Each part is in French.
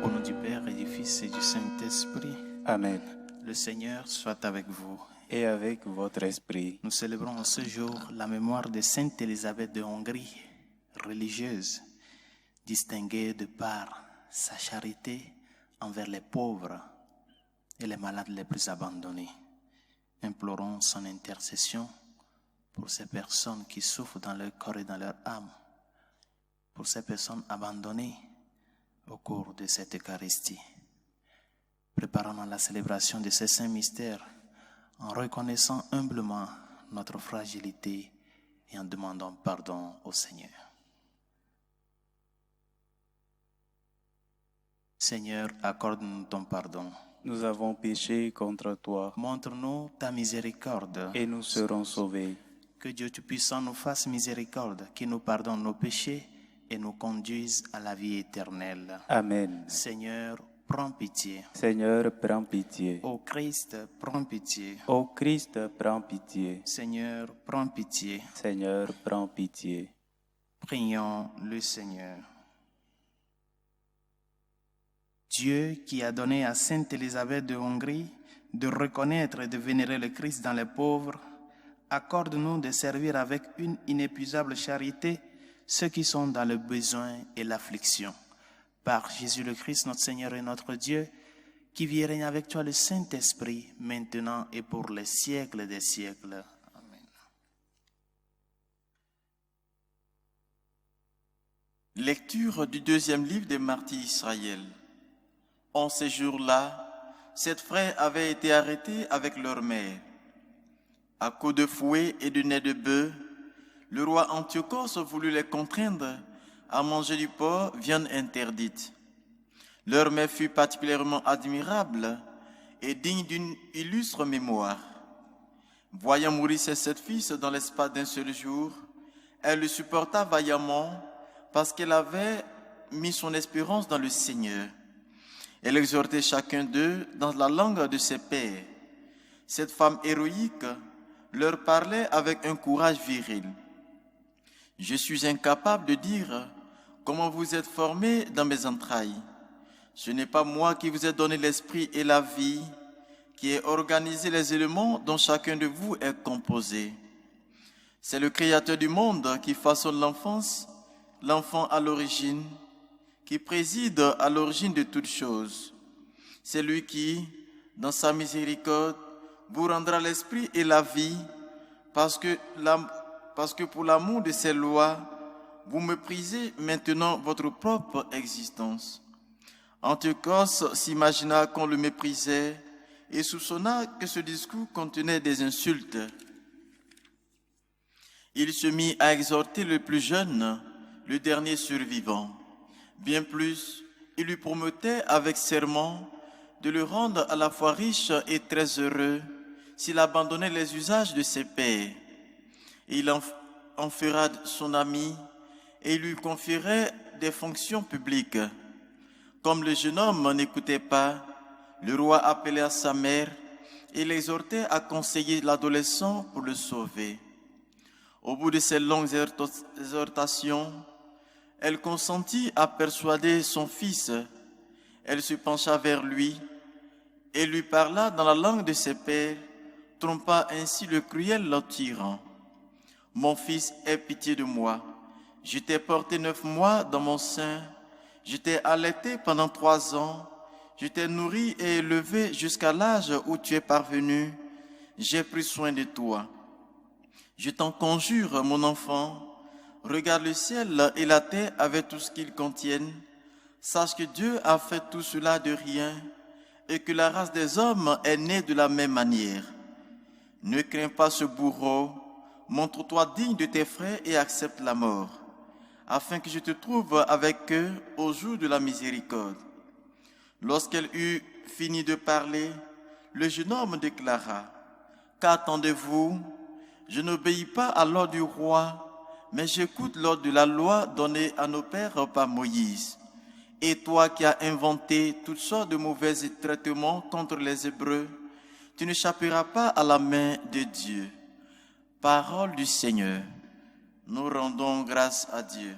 Au nom du Père et du Fils et du Saint-Esprit, Amen. le Seigneur soit avec vous. Et avec votre esprit, Nous célébrons en ce jour la mémoire de Sainte Élisabeth de Hongrie, religieuse, distinguée de par sa charité envers les pauvres et les malades les plus abandonnés. Implorons son intercession pour ces personnes qui souffrent dans leur corps et dans leur âme, pour ces personnes abandonnées au cours de cette Eucharistie. Préparons la célébration de ces saints mystères en reconnaissant humblement notre fragilité et en demandant pardon au Seigneur. Seigneur, accorde-nous ton pardon. nous avons péché contre toi Montre-nous ta miséricorde. et nous serons sauvés. Que Dieu Tout-Puissant nous fasse miséricorde, qu'il nous pardonne nos péchés et nous conduise à la vie éternelle. Amen. Seigneur, prends pitié. Seigneur, prends pitié. Ô Christ, prends pitié. Ô Christ, prends pitié. Seigneur, prends pitié. Seigneur, prends pitié. Prions le Seigneur. Dieu qui a donné à Sainte Élisabeth de Hongrie de reconnaître et de vénérer le Christ dans les pauvres, accorde-nous de servir avec une inépuisable charité ceux qui sont dans le besoin et l'affliction. Par Jésus le Christ, notre Seigneur et notre Dieu, qui vit et règne avec toi le Saint-Esprit, maintenant et pour les siècles des siècles. Amen. Lecture du deuxième livre des martyrs d'Israël. En ces jours-là, 7 frères avaient été arrêtés avec leur mère. À coups de fouet et de nez de bœuf, le roi Antiochos voulut les contraindre à manger du porc, viande interdite. Leur mère fut particulièrement admirable et digne d'une illustre mémoire. Voyant mourir ses 7 fils dans l'espace d'un seul jour, elle le supporta vaillamment parce qu'elle avait mis son espérance dans le Seigneur. Elle exhortait chacun d'eux dans la langue de ses pères. Cette femme héroïque leur parlait avec un courage viril. « Je suis incapable de dire comment vous êtes formés dans mes entrailles. Ce n'est pas moi qui vous ai donné l'esprit et la vie, qui ai organisé les éléments dont chacun de vous est composé. C'est le Créateur du monde qui façonne l'enfant à l'origine, qui préside à l'origine de toutes choses. C'est lui qui, dans sa miséricorde, vous rendra l'esprit et la vie, parce que pour l'amour de ses lois, vous méprisez maintenant votre propre existence. » Antiochos s'imagina qu'on le méprisait et soupçonna que ce discours contenait des insultes. Il se mit à exhorter le plus jeune, le dernier survivant. Bien plus, il lui promettait avec serment de le rendre à la fois riche et très heureux s'il abandonnait les usages de ses pères. Il en fera son ami et il lui confierait des fonctions publiques. Comme le jeune homme n'écoutait pas, le roi appela sa mère et l'exhortait à conseiller l'adolescent pour le sauver. Au bout de ces longues exhortations, elle consentit à persuader son fils. Elle se pencha vers lui et lui parla dans la langue de ses pères, trompa ainsi le cruel tyran. « Mon fils, aie pitié de moi. Je t'ai porté 9 mois dans mon sein. Je t'ai allaité pendant 3 ans. Je t'ai nourri et élevé jusqu'à l'âge où tu es parvenu. J'ai pris soin de toi. Je t'en conjure, mon enfant, regarde le ciel et la terre avec tout ce qu'ils contiennent. Sache que Dieu a fait tout cela de rien et que la race des hommes est née de la même manière. Ne crains pas ce bourreau, montre-toi digne de tes frères et accepte la mort, afin que je te trouve avec eux au jour de la miséricorde. » Lorsqu'elle eut fini de parler, le jeune homme déclara : « Qu'attendez-vous ? Je n'obéis pas à l'ordre du roi, mais j'écoute l'ordre de la loi donnée à nos pères par Moïse. Et toi qui as inventé toutes sortes de mauvais traitements contre les Hébreux, tu n'échapperas pas à la main de Dieu. » Parole du Seigneur. Nous rendons grâce à Dieu.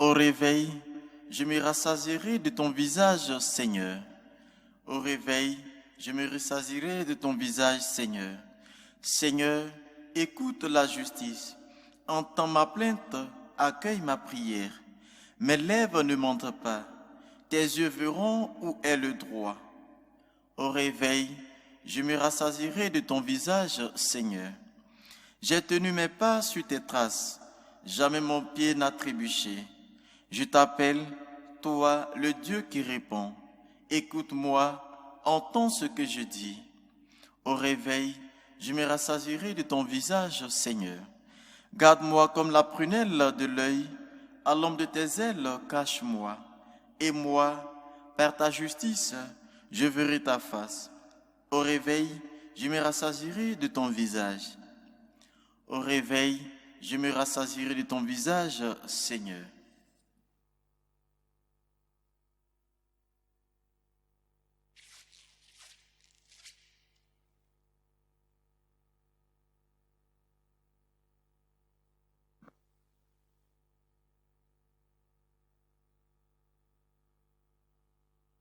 Au réveil, je me rassasierai de ton visage, Seigneur. Au réveil, je me rassasierai de ton visage, Seigneur. Seigneur, écoute la justice. Entends ma plainte, accueille ma prière. Mes lèvres ne mentent pas. Tes yeux verront où est le droit. Au réveil, je me rassasierai de ton visage, Seigneur. J'ai tenu mes pas sur tes traces. Jamais mon pied n'a trébuché. Je t'appelle, toi, le Dieu qui répond. Écoute-moi, entends ce que je dis. Au réveil, je me rassasierai de ton visage, Seigneur. Garde-moi comme la prunelle de l'œil. À l'ombre de tes ailes, cache-moi. Et moi, par ta justice, je verrai ta face. Au réveil, je me rassasierai de ton visage. Au réveil, je me rassasierai de ton visage, Seigneur.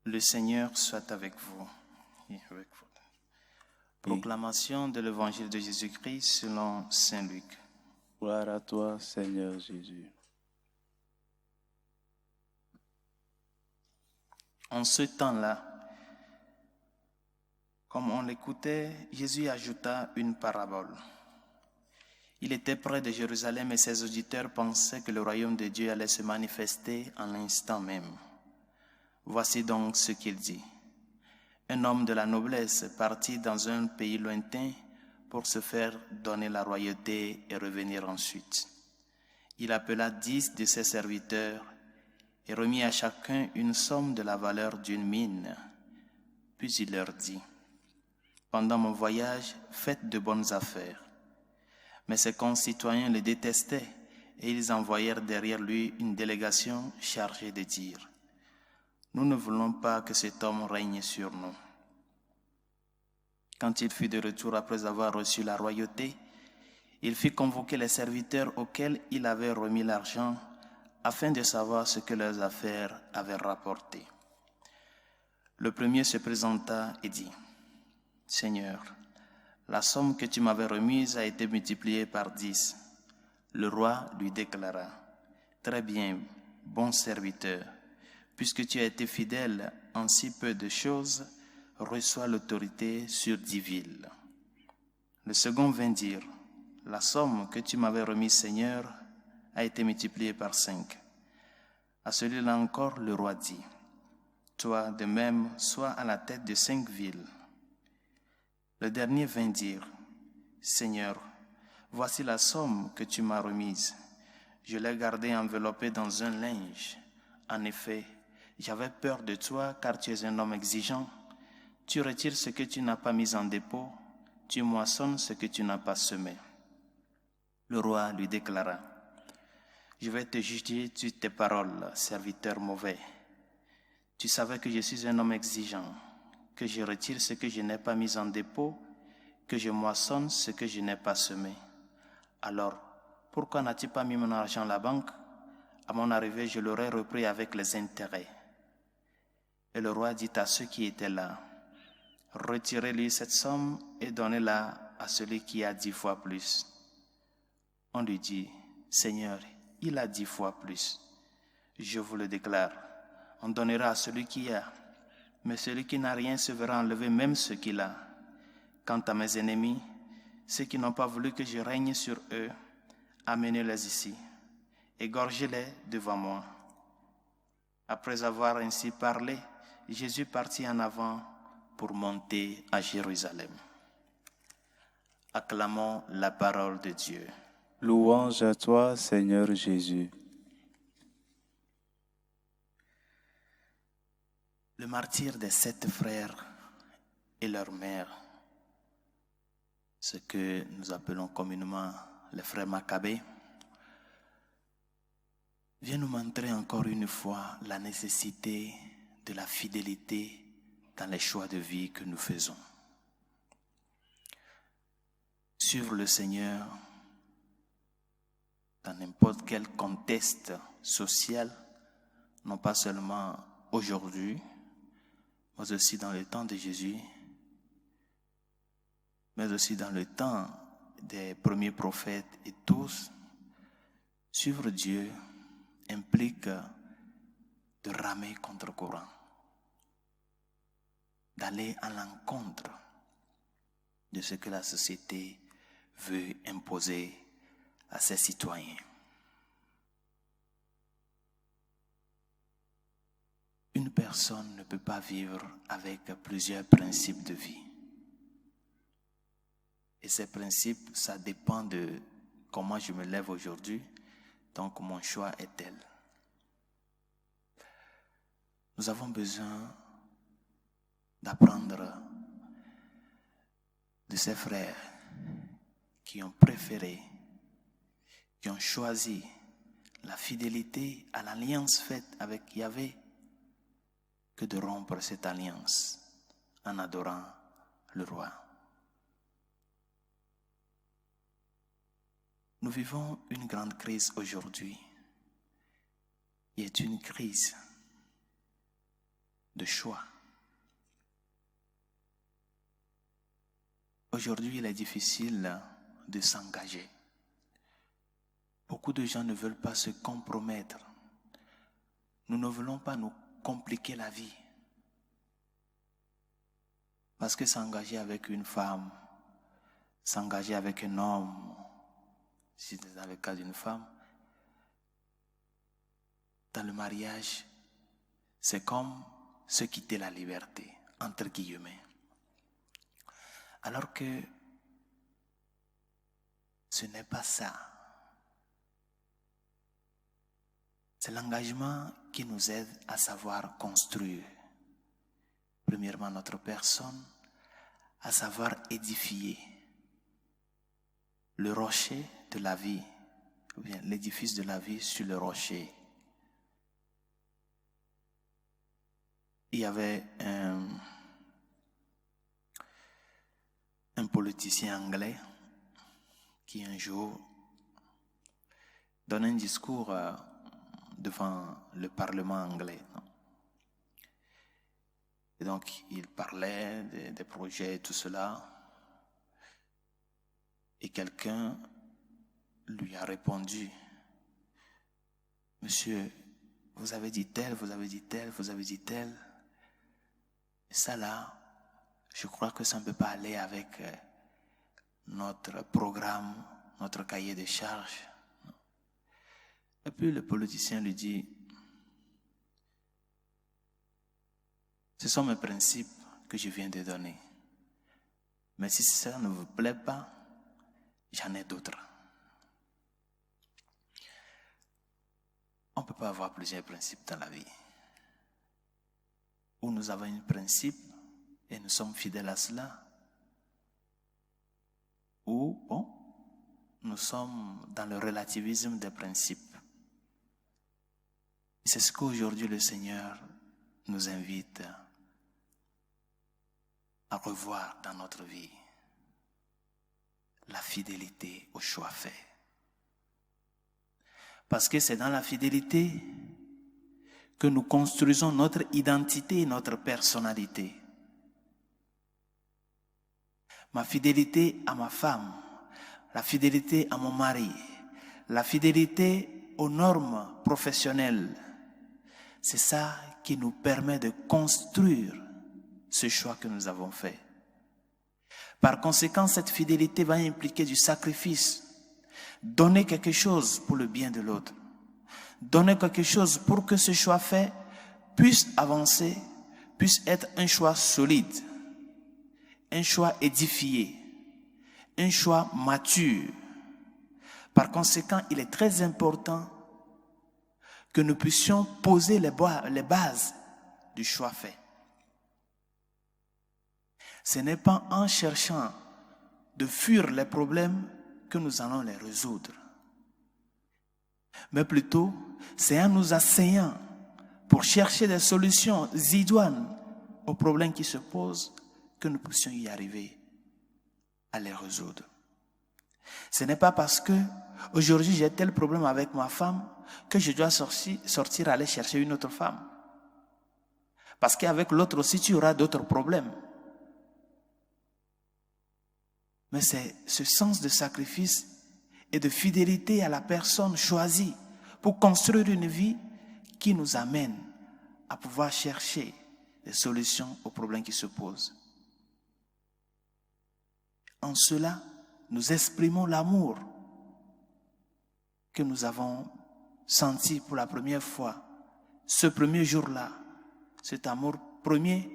Le Seigneur soit avec vous. Et avec vous. Proclamation de l'Évangile de Jésus-Christ selon Saint Luc. Gloire à toi, Seigneur Jésus. En ce temps-là, comme on l'écoutait, Jésus ajouta une parabole. Il était près de Jérusalem et ses auditeurs pensaient que le royaume de Dieu allait se manifester en l'instant même. Voici donc ce qu'il dit. Un homme de la noblesse partit dans un pays lointain pour se faire donner la royauté et revenir ensuite. Il appela 10 de ses serviteurs et remit à chacun une somme de la valeur d'une mine. Puis il leur dit, « Pendant mon voyage, faites de bonnes affaires. » Mais ses concitoyens le détestaient et ils envoyèrent derrière lui une délégation chargée de dire, « Nous ne voulons pas que cet homme règne sur nous. » Quand il fut de retour après avoir reçu la royauté, il fit convoquer les serviteurs auxquels il avait remis l'argent afin de savoir ce que leurs affaires avaient rapporté. Le premier se présenta et dit, « Seigneur, la somme que tu m'avais remise a été multipliée par 10. » Le roi lui déclara, « Très bien, bon serviteur. Puisque tu as été fidèle en si peu de choses, reçois l'autorité sur 10 villes. » Le second vint dire, « La somme que tu m'avais remise, Seigneur, a été multipliée par 5. » À celui-là encore, le roi dit, « Toi, de même, sois à la tête de 5 villes. » Le dernier vint dire, « Seigneur, voici la somme que tu m'as remise. Je l'ai gardée enveloppée dans un linge. En effet, j'avais peur de toi, car tu es un homme exigeant. Tu retires ce que tu n'as pas mis en dépôt, tu moissonnes ce que tu n'as pas semé. » Le roi lui déclara, « Je vais te juger sur tes paroles, serviteur mauvais. Tu savais que je suis un homme exigeant, que je retire ce que je n'ai pas mis en dépôt, que je moissonne ce que je n'ai pas semé. Alors, pourquoi n'as-tu pas mis mon argent à la banque? À mon arrivée, je l'aurais repris avec les intérêts. » Et le roi dit à ceux qui étaient là, « Retirez-lui cette somme et donnez-la à celui qui a 10 fois plus. » On lui dit, « Seigneur, il a 10 fois plus. » Je vous le déclare, on donnera à celui qui a, mais celui qui n'a rien se verra enlever même ce qu'il a. Quant à mes ennemis, ceux qui n'ont pas voulu que je règne sur eux, amenez-les ici, égorgez-les devant moi. » Après avoir ainsi parlé, Jésus partit en avant pour monter à Jérusalem. Acclamons la parole de Dieu. Louange à toi, Seigneur Jésus. Le martyre des 7 frères et leur mère, ce que nous appelons communément les frères Maccabées, vient nous montrer encore une fois la nécessité de la fidélité dans les choix de vie que nous faisons. Suivre le Seigneur, dans n'importe quel contexte social, non pas seulement aujourd'hui, mais aussi dans le temps de Jésus, mais aussi dans le temps des premiers prophètes et tous, suivre Dieu implique de ramer contre courant, d'aller à l'encontre de ce que la société veut imposer à ses citoyens. Une personne ne peut pas vivre avec plusieurs principes de vie. Et ces principes, ça dépend de comment je me lève aujourd'hui, donc mon choix est tel. Nous avons besoin d'apprendre de ces frères qui ont préféré, qui ont choisi la fidélité à l'alliance faite avec Yahvé, que de rompre cette alliance en adorant le roi. Nous vivons une grande crise aujourd'hui. Il est une crise de choix. Aujourd'hui, il est difficile de s'engager. Beaucoup de gens ne veulent pas se compromettre. Nous ne voulons pas nous compliquer la vie. Parce que s'engager avec une femme, s'engager avec un homme, si c'est dans le cas d'une femme, dans le mariage, c'est comme se quitter la liberté, entre guillemets. Alors que ce n'est pas ça. C'est l'engagement qui nous aide à savoir construire, premièrement, notre personne, à savoir édifier le rocher de la vie, ou bien l'édifice de la vie sur le rocher. Il y avait un politicien anglais qui un jour donne un discours devant le Parlement anglais. Et donc, il parlait des projets et tout cela. Et quelqu'un lui a répondu, « Monsieur, vous avez dit tel, vous avez dit tel, vous avez dit tel. Et ça là, je crois que ça ne peut pas aller avec notre programme, notre cahier de charges. » Et puis le politicien lui dit, « Ce sont mes principes que je viens de donner. Mais si ça ne vous plaît pas, j'en ai d'autres. » On ne peut pas avoir plusieurs principes dans la vie. Ou nous avons un principe et nous sommes fidèles à cela. Ou, bon, nous sommes dans le relativisme des principes. C'est ce qu'aujourd'hui le Seigneur nous invite à revoir dans notre vie. La fidélité au choix fait. Parce que c'est dans la fidélité que nous construisons notre identité et notre personnalité. Ma fidélité à ma femme, la fidélité à mon mari, la fidélité aux normes professionnelles, c'est ça qui nous permet de construire ce choix que nous avons fait. Par conséquent, cette fidélité va impliquer du sacrifice. Donner quelque chose pour le bien de l'autre. Donner quelque chose pour que ce choix fait puisse avancer, puisse être un choix solide, un choix édifié, un choix mature. Par conséquent, il est très important que nous puissions poser les bases du choix fait. Ce n'est pas en cherchant de fuir les problèmes que nous allons les résoudre. Mais plutôt, c'est en nous asseyant pour chercher des solutions idoines aux problèmes qui se posent que nous puissions y arriver à les résoudre. Ce n'est pas parce que Aujourd'hui, j'ai tel problème avec ma femme que je dois sortir aller chercher une autre femme. Parce qu'avec l'autre aussi, tu auras d'autres problèmes. Mais c'est ce sens de sacrifice et de fidélité à la personne choisie pour construire une vie qui nous amène à pouvoir chercher des solutions aux problèmes qui se posent. En cela, nous exprimons l'amour que nous avons senti pour la première fois. Ce premier jour-là, cet amour premier,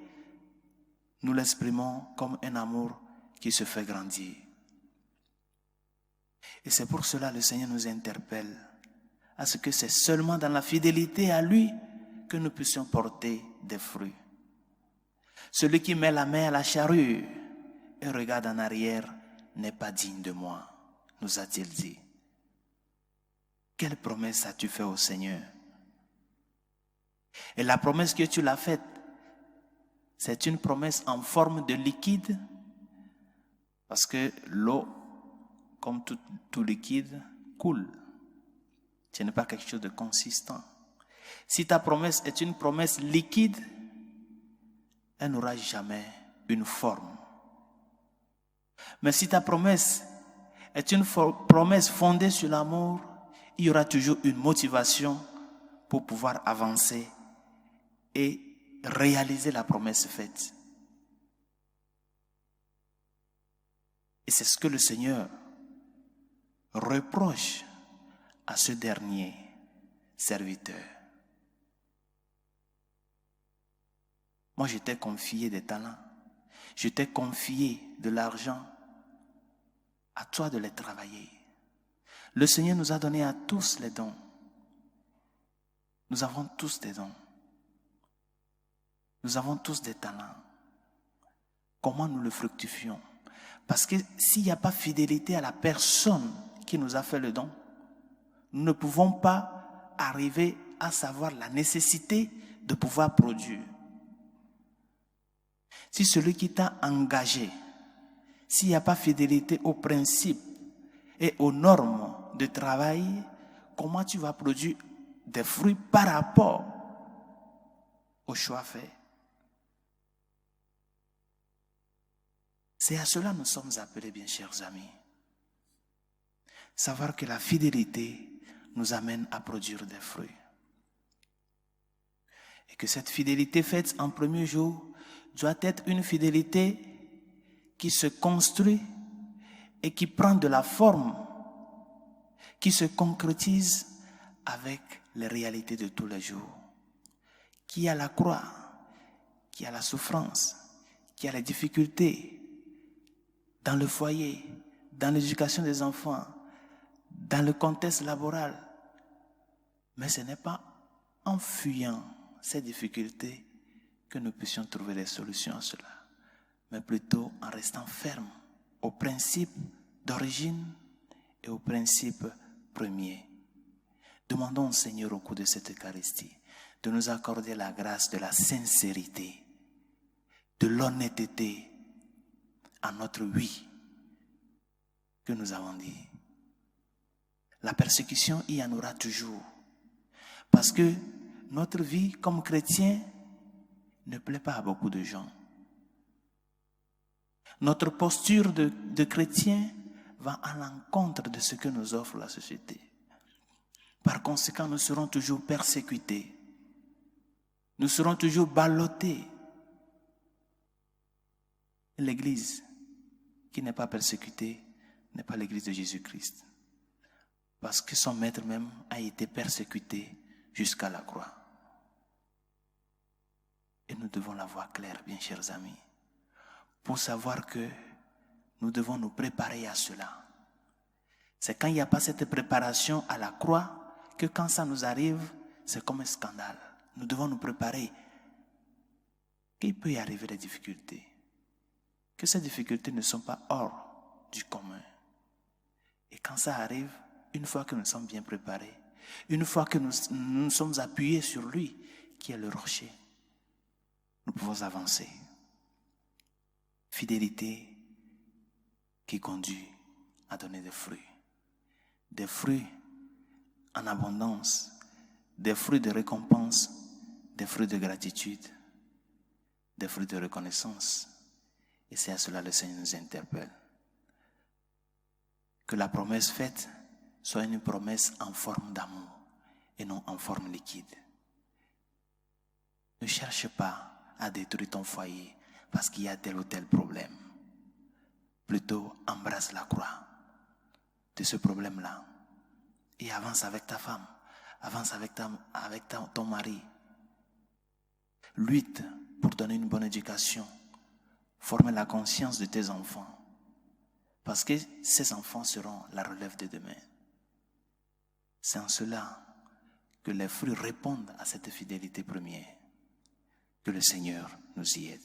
nous l'exprimons comme un amour qui se fait grandir. Et c'est pour cela que le Seigneur nous interpelle à ce que c'est seulement dans la fidélité à lui que nous puissions porter des fruits. Celui qui met la main à la charrue et regarde en arrière n'est pas digne de moi, nous a-t-il dit. Quelle promesse as-tu fait au Seigneur? Et la promesse que tu l'as faite, c'est une promesse en forme de liquide, parce que l'eau, comme tout liquide, coule. Ce n'est pas quelque chose de consistant. Si ta promesse est une promesse liquide, elle n'aura jamais une forme. Mais si ta promesse est une promesse fondée sur l'amour, il y aura toujours une motivation pour pouvoir avancer et réaliser la promesse faite. Et c'est ce que le Seigneur reproche à ce dernier serviteur. Moi, je t'ai confié des talents, je t'ai confié de l'argent, à toi de les travailler. Le Seigneur nous a donné à tous les dons. Nous avons tous des dons. Nous avons tous des talents. Comment nous le fructifions? Parce que s'il n'y a pas fidélité à la personne qui nous a fait le don, nous ne pouvons pas arriver à savoir la nécessité de pouvoir produire. Si celui qui t'a engagé, s'il n'y a pas fidélité aux principes et aux normes de travail, comment tu vas produire des fruits par rapport au choix fait? C'est à cela que nous sommes appelés, bien chers amis. Savoir que la fidélité nous amène à produire des fruits. Et que cette fidélité faite en premier jour doit être une fidélité qui se construit et qui prend de la forme, qui se concrétise avec les réalités de tous les jours. Qui a la croix, qui a la souffrance, qui a les difficultés dans le foyer, dans l'éducation des enfants, dans le contexte laboral. Mais ce n'est pas en fuyant ces difficultés que nous puissions trouver des solutions à cela, mais plutôt en restant fermes aux principes d'origine et aux principes premiers. Demandons au Seigneur au cours de cette Eucharistie de nous accorder la grâce de la sincérité, de l'honnêteté à notre oui que nous avons dit. La persécution, il y en aura toujours. Parce que notre vie comme chrétien ne plaît pas à beaucoup de gens. Notre posture de chrétien va à l'encontre de ce que nous offre la société. Par conséquent, nous serons toujours persécutés. Nous serons toujours ballottés. L'Église qui n'est pas persécutée n'est pas l'Église de Jésus-Christ. Parce que son maître même a été persécuté jusqu'à la croix. Et nous devons la voir claire, bien chers amis, pour savoir que nous devons nous préparer à cela. C'est quand il n'y a pas cette préparation à la croix que quand ça nous arrive, c'est comme un scandale. Nous devons nous préparer. Qu'il peut y arriver des difficultés. Que ces difficultés ne sont pas hors du commun. Et quand ça arrive, une fois que nous sommes bien préparés, une fois que nous sommes appuyés sur lui, qui est le rocher, nous pouvons avancer. Fidélité qui conduit à donner des fruits. des fruits en abondance, des fruits de récompense, des fruits de gratitude, des fruits de reconnaissance. Et c'est à cela que le Seigneur nous interpelle. Que la promesse faite soit une promesse en forme d'amour et non en forme liquide. Ne cherche pas à détruire ton foyer parce qu'il y a tel ou tel problème. Plutôt, embrasse la croix de ce problème-là et avance avec ta femme, avance avec ton mari. Lutte pour donner une bonne éducation, former la conscience de tes enfants, parce que ces enfants seront la relève de demain. C'est en cela que les fruits répondent à cette fidélité première. Que le Seigneur nous y aide.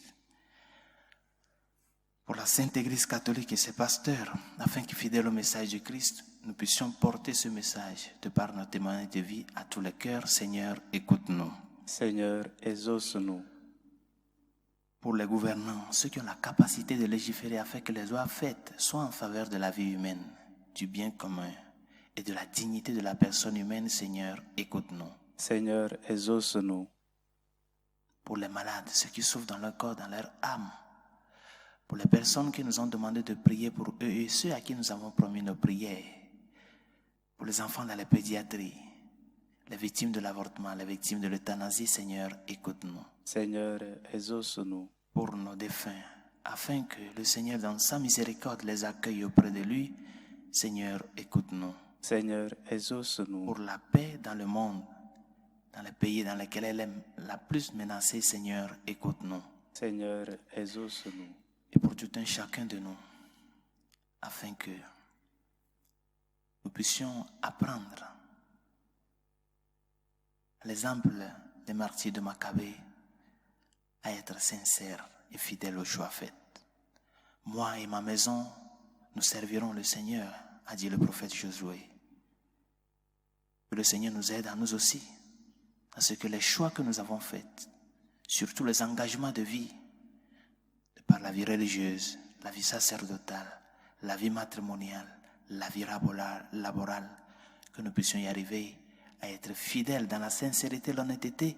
Pour la Sainte Église catholique et ses pasteurs, afin que, fidèles au message du Christ, nous puissions porter ce message de par nos témoignages de vie à tous les cœurs. Seigneur, écoute-nous. Seigneur, exauce-nous. Pour les gouvernants, ceux qui ont la capacité de légiférer afin que les lois faites soient en faveur de la vie humaine, du bien commun et de la dignité de la personne humaine, Seigneur, écoute-nous. Seigneur, exauce-nous. Pour les malades, ceux qui souffrent dans leur corps, dans leur âme, pour les personnes qui nous ont demandé de prier pour eux et ceux à qui nous avons promis nos prières, pour les enfants dans la pédiatrie, les victimes de l'avortement, les victimes de l'euthanasie, Seigneur, écoute-nous. Seigneur, exauce-nous. Pour nos défunts, afin que le Seigneur, dans sa miséricorde, les accueille auprès de lui, Seigneur, écoute-nous. Seigneur, exauce-nous. Pour la paix dans le monde, dans les pays dans lesquels elle est la plus menacée, Seigneur, écoute-nous. Seigneur, exauce-nous. Et pour tout un chacun de nous, afin que nous puissions apprendre à l'exemple des martyrs de Maccabée à être sincères et fidèles au choix fait. Moi et ma maison, nous servirons le Seigneur, a dit le prophète Josué. Que le Seigneur nous aide à nous aussi, à ce que les choix que nous avons faits, surtout les engagements de vie, de par la vie religieuse, la vie sacerdotale, la vie matrimoniale, la vie laborale, que nous puissions y arriver à être fidèles dans la sincérité et l'honnêteté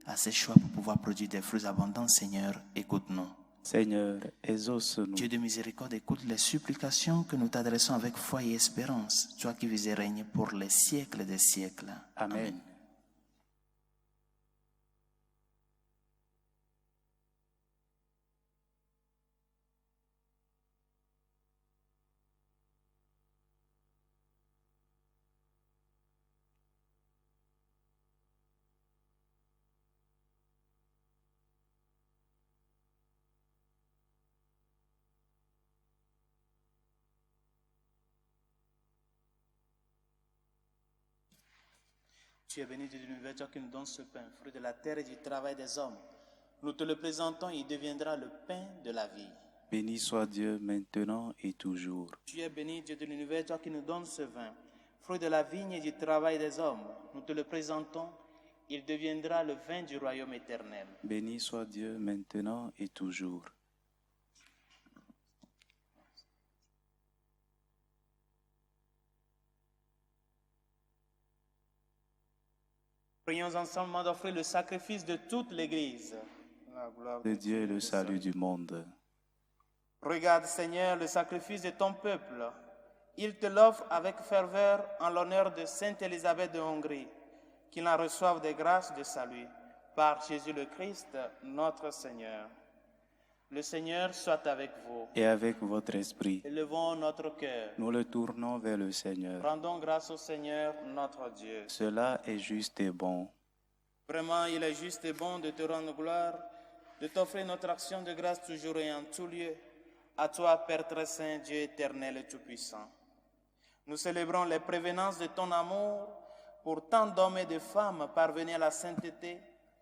à ces choix pour pouvoir produire des fruits abondants. Seigneur, écoute-nous. Seigneur, exauce-nous. Dieu de miséricorde, écoute les supplications que nous t'adressons avec foi et espérance, toi qui vis et règnes pour les siècles des siècles. Amen. Tu es béni de l'univers, toi qui nous donnes ce pain, fruit de la terre et du travail des hommes. Nous te le présentons, il deviendra le pain de la vie. Béni soit Dieu maintenant et toujours. Tu es béni, Dieu de l'univers, toi qui nous donnes ce vin, fruit de la vigne et du travail des hommes. Nous te le présentons, il deviendra le vin du royaume éternel. Béni soit Dieu maintenant et toujours. Prions ensemble d'offrir le sacrifice de toute l'Église. La gloire De Dieu et le salut du monde. Regarde, Seigneur, le sacrifice de ton peuple. Il te l'offre avec ferveur en l'honneur de Sainte Élisabeth de Hongrie, qu'il en reçoive des grâces de salut par Jésus le Christ, notre Seigneur. Le Seigneur soit avec vous. Et avec votre esprit, Élevons notre cœur. nous le tournons vers le Seigneur. Rendons grâce au Seigneur, notre Dieu. Cela est juste et bon. Vraiment, il est juste et bon de te rendre gloire, de t'offrir notre action de grâce toujours et en tout lieu. À toi, Père très saint, Dieu éternel et tout-puissant. Nous célébrons les prévenances de ton amour pour tant d'hommes et de femmes parvenus à la sainteté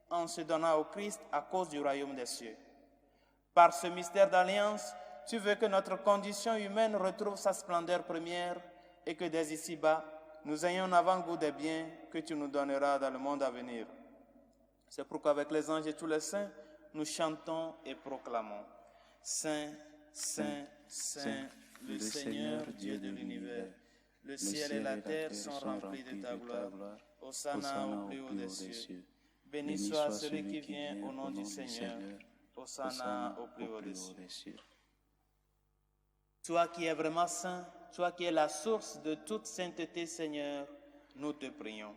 en se donnant au Christ à cause du royaume des cieux. Par ce mystère d'alliance, tu veux que notre condition humaine retrouve sa splendeur première et que dès ici-bas, nous ayons un avant-goût des biens que tu nous donneras dans le monde à venir. C'est pourquoi avec les anges et tous les saints, nous chantons et proclamons. Saint, Saint, Saint, le Seigneur, Dieu de l'univers, Le ciel et la terre sont remplis de ta gloire. Hosanna au plus haut des cieux. Béni soit celui qui vient au nom du Seigneur. Hosanna au plus haut des cieux. Toi qui es vraiment saint, toi qui es la source de toute sainteté, Seigneur, nous te prions.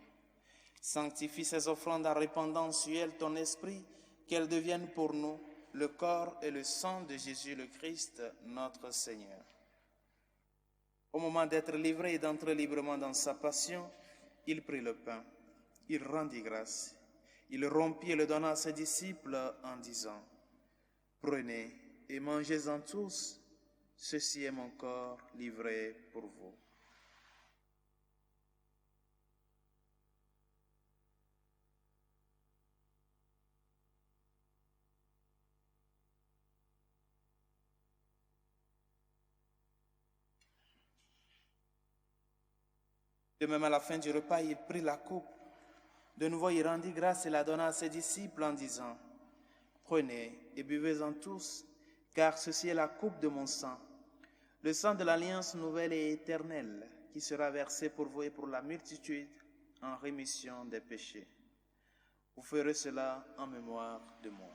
Sanctifie ces offrandes en répandant sur elles ton esprit, qu'elles deviennent pour nous le corps et le sang de Jésus le Christ, notre Seigneur. Au moment d'être livré et d'entrer librement dans sa passion, il prit le pain, il rendit grâce, il rompit et le donna à ses disciples en disant : Prenez et mangez-en tous, ceci est mon corps livré pour vous. De même, à la fin du repas, il prit la coupe. De nouveau, il rendit grâce et la donna à ses disciples en disant : Prenez et buvez-en tous, car ceci est la coupe de mon sang, le sang de l'alliance nouvelle et éternelle, qui sera versé pour vous et pour la multitude en rémission des péchés. Vous ferez cela en mémoire de moi.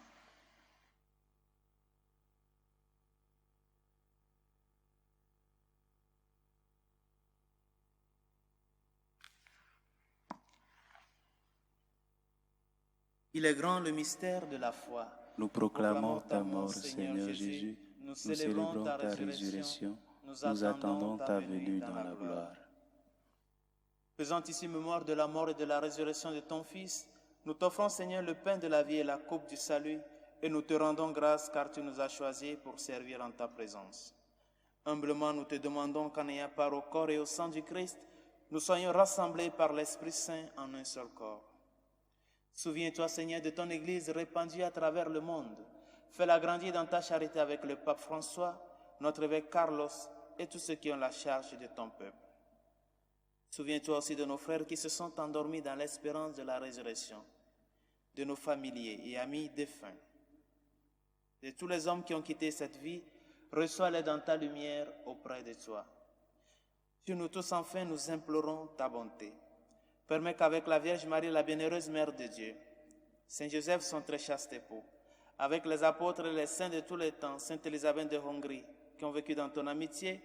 Il est grand le mystère de la foi. Nous proclamons ta mort, Seigneur Jésus. Nous célébrons ta résurrection. Nous attendons ta venue dans la gloire. Faisant ici mémoire de la mort et de la résurrection de ton Fils, nous t'offrons, Seigneur, le pain de la vie et la coupe du salut, et nous te rendons grâce car tu nous as choisis pour servir en ta présence. Humblement, nous te demandons qu'en ayant part au corps et au sang du Christ, nous soyons rassemblés par l'Esprit Saint en un seul corps. Souviens-toi, Seigneur, de ton Église répandue à travers le monde. Fais-la grandir dans ta charité avec le pape François, notre évêque Carlos et tous ceux qui ont la charge de ton peuple. Souviens-toi aussi de nos frères qui se sont endormis dans l'espérance de la résurrection, de nos familiers et amis défunts, de tous les hommes qui ont quitté cette vie. Reçois-les dans ta lumière auprès de toi. Sur nous tous, enfin, nous implorons ta bonté. Permets qu'avec la Vierge Marie, la bienheureuse Mère de Dieu, Saint Joseph, son très chaste époux, avec les apôtres et les saints de tous les temps, Sainte Élisabeth de Hongrie, qui ont vécu dans ton amitié,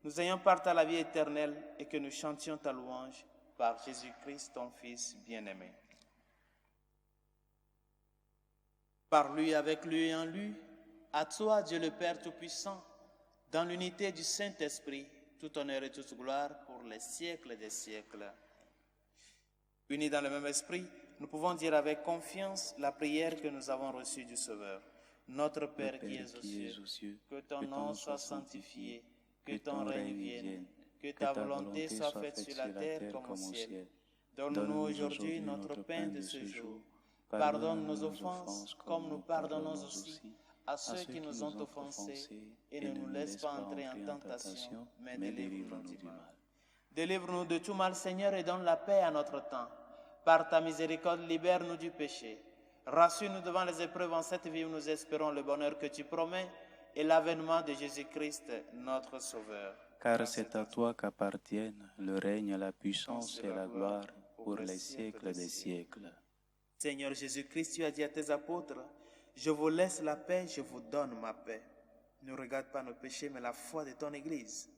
nous ayons part à la vie éternelle et que nous chantions ta louange par Jésus-Christ, ton Fils bien-aimé. Par lui, avec lui et en lui, à toi, Dieu le Père Tout-Puissant, dans l'unité du Saint-Esprit, tout honneur et toute gloire pour les siècles des siècles. Unis dans le même esprit, nous pouvons dire avec confiance la prière que nous avons reçue du Sauveur. Notre Père qui es aux cieux, que ton nom soit sanctifié, que ton règne vienne, que ta volonté soit faite sur la terre comme au ciel. Donne-nous aujourd'hui notre pain de ce jour. Pardonne nos offenses comme nous pardonnons aussi à ceux qui nous ont offensés, et ne nous laisse pas entrer en tentation, mais délivre-nous du mal. Délivre-nous de tout mal, Seigneur, et donne la paix à notre temps. Par ta miséricorde, libère-nous du péché. Rassure-nous devant les épreuves en cette vie où nous espérons le bonheur que tu promets et l'avènement de Jésus-Christ, notre Sauveur. Car c'est à toi qu'appartiennent le règne, la puissance et la gloire pour les siècles des siècles. Seigneur Jésus-Christ, tu as dit à tes apôtres, « Je vous laisse la paix, je vous donne ma paix. » Ne regarde pas nos péchés, mais la foi de ton Église.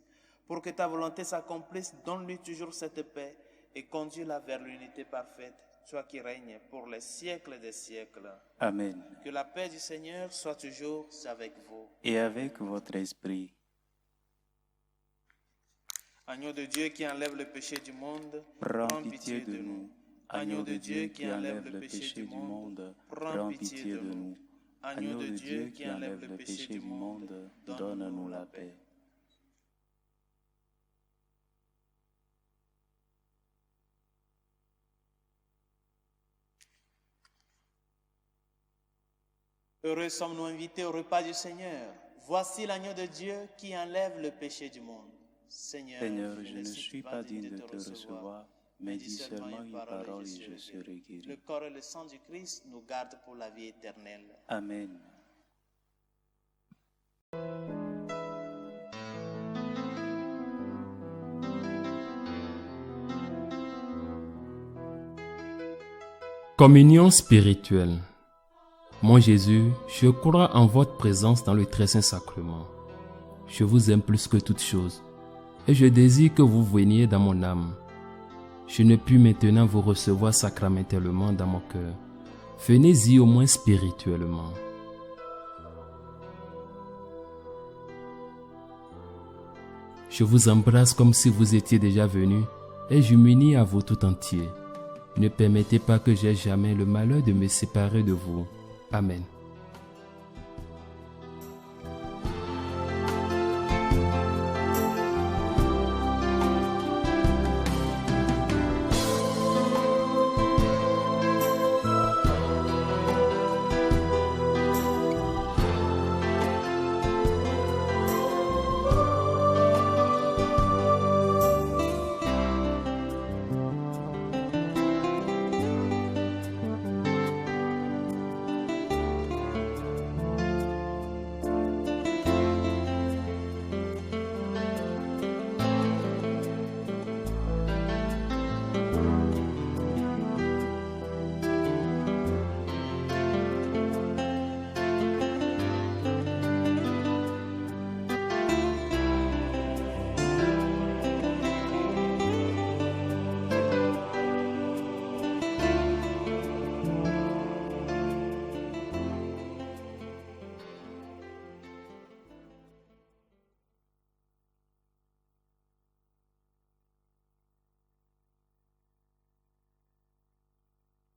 Pour que ta volonté s'accomplisse, donne-lui toujours cette paix et conduis-la vers l'unité parfaite, toi qui règnes pour les siècles des siècles. Amen. Que la paix du Seigneur soit toujours avec vous. Et avec votre esprit. Agneau de Dieu qui enlève le péché du monde, prends pitié de nous. Agneau de Dieu qui enlève le péché du monde, prends pitié de nous. Agneau de Dieu qui enlève le péché du monde, donne-nous la paix. Heureux sommes-nous invités au repas du Seigneur. Voici l'agneau de Dieu qui enlève le péché du monde. Seigneur, je ne suis pas digne de te recevoir, mais dis seulement une parole et je serai guéri. Le corps et le sang du Christ nous gardent pour la vie éternelle. Amen. Communion spirituelle. Mon Jésus, je crois en votre présence dans le très saint sacrement. Je vous aime plus que toute chose et je désire que vous veniez dans mon âme. Je ne puis maintenant vous recevoir sacramentellement dans mon cœur. Venez-y au moins spirituellement. Je vous embrasse comme si vous étiez déjà venu et je m'unis à vous tout entier. Ne permettez pas que j'aie jamais le malheur de me séparer de vous. Amen.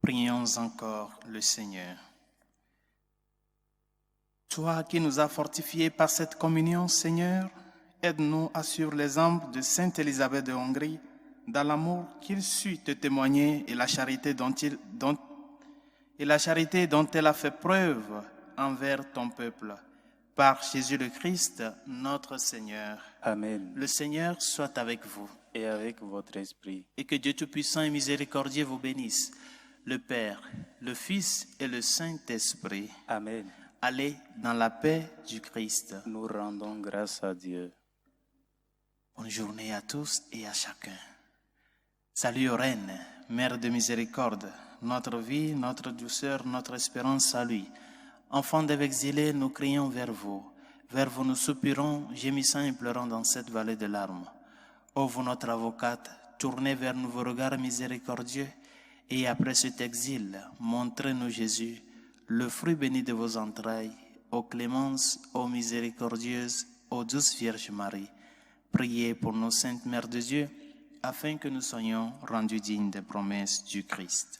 Prions encore le Seigneur. Toi qui nous as fortifiés par cette communion, Seigneur, aide-nous à suivre l'exemple de Sainte Élisabeth de Hongrie dans l'amour qu'il sut te témoigner et la charité dont elle a fait preuve envers ton peuple. Par Jésus le Christ, notre Seigneur. Amen. Le Seigneur soit avec vous. Et avec votre esprit. Et que Dieu Tout-Puissant et Miséricordieux vous bénisse, le Père, le Fils et le Saint-Esprit. Amen. Allez dans la paix du Christ. Nous rendons grâce à Dieu. Bonne journée à tous et à chacun. Salut aux reines, Mère de miséricorde, notre vie, notre douceur, notre espérance à lui. Enfants des exilés, nous crions vers vous. Vers vous nous soupirons, gémissant et pleurant dans cette vallée de larmes. Ô vous notre avocate, tournez vers nous vos regards miséricordieux, et après cet exil, montrez-nous Jésus, le fruit béni de vos entrailles, ô clémence, ô miséricordieuses, ô douce Vierge Marie. Priez pour nos saintes mères de Dieu, afin que nous soyons rendus dignes des promesses du Christ.